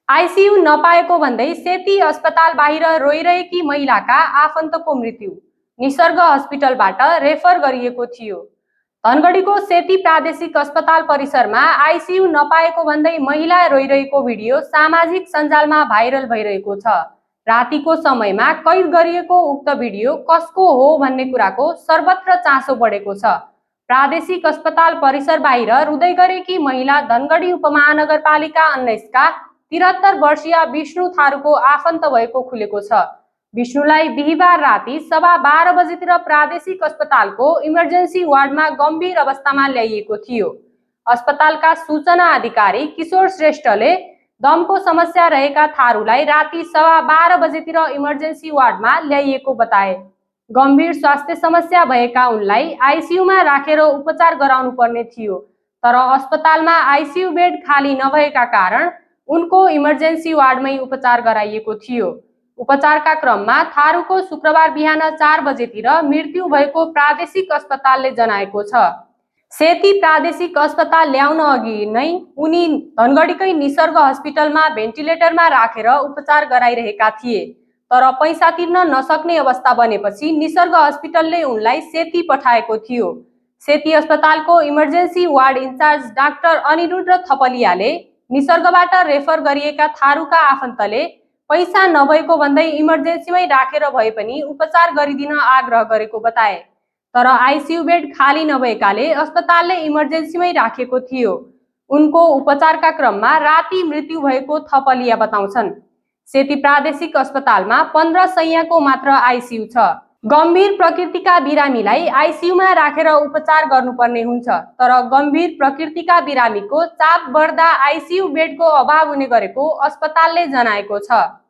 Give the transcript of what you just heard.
ICU नपाएको भन्दै सेती अस्पताल बाहिर रोइरहेकी महिलाका आफन्तको मृत्यु निसर्ग अस्पतालबाट रेफर गरिएको थियो। धनगढीको सेती प्रादेशिक अस्पताल परिसरमा आइसियु नपाएको भन्दै महिला रोइरहेको भिडियो सामाजिक सञ्जालमा भाइरल भइरहेको छ। रातिको समयमा कैद गरिएको उक्त भिडियो कसको हो भन्ने कुराको सर्वत्र चासो बढेको छ। प्रादेशिक अस्पताल परिसर बाहिर रुँदै गरेकी महिला धनगढी उपमहानगरपालिका 19 का 73 वर्षीय विष्णु थारूको आफन्त भएको खुलेको छ। विष्णुलाई बिहिबार राति 12:15 बजेतिर प्रादेशिक अस्पतालको इमर्जेन्सी वार्डमा गम्भीर अवस्थामा ल्याइएको थियो। अस्पतालका सूचना अधिकारी किशोर श्रेष्ठले दमको समस्या रहेका थारूलाई राति 12:15 बजेतिर इमर्जेन्सी वार्डमा ल्याइएको बताए। गम्भीर स्वास्थ्य समस्या भएका उनलाई आइसियुमा राखेर उपचार गराउनु पर्ने थियो, तर अस्पतालमा आइसियु बेड खाली नभएका कारण उनको इमर्जेन्सी वार्डमै उपचार गराइएको थियो। उपचारका क्रममा थारूको शुक्रबार बिहान 4 बजेतिर मृत्यु भएको प्रादेशिक अस्पतालले जनाएको छ। सेती प्रादेशिक अस्पताल ल्याउन अघि नै उनी धनगढीकै निसर्ग हस्पिटलमा भेन्टिलेटरमा राखेर उपचार गराइरहेका थिए, तर पैसा तिर्न नसक्ने अवस्था बनेपछि निसर्ग हस्पिटलले उनलाई सेती पठाएको थियो। सेती अस्पतालको emergency ward incharge doctor Aniruddha थपलियाले निसर्गबाट रेफर गरिएका थारूका आफन्तले पैसा नभएको भन्दै इमर्जेन्सीमै राखेर भए पनि उपचार गरिदिन आग्रह गरेको बताए, तर आइसियु बेड खाली नभएकाले अस्पतालले इमर्जेन्सीमै राखेको थियो। उनको उपचारका क्रममा राति मृत्यु भएको थपलिया बताउँछन्। सेती प्रादेशिक अस्पतालमा 15 शय्याको मात्र आइसियु छ। गम्भीर प्रकृतिका बिरामीलाई आइसियुमा राखेर उपचार गर्नुपर्ने हुन्छ, तर गम्भीर प्रकृतिका बिरामीको चाप बढ्दा आइसियु बेडको अभाव हुने गरेको अस्पतालले जनाएको छ।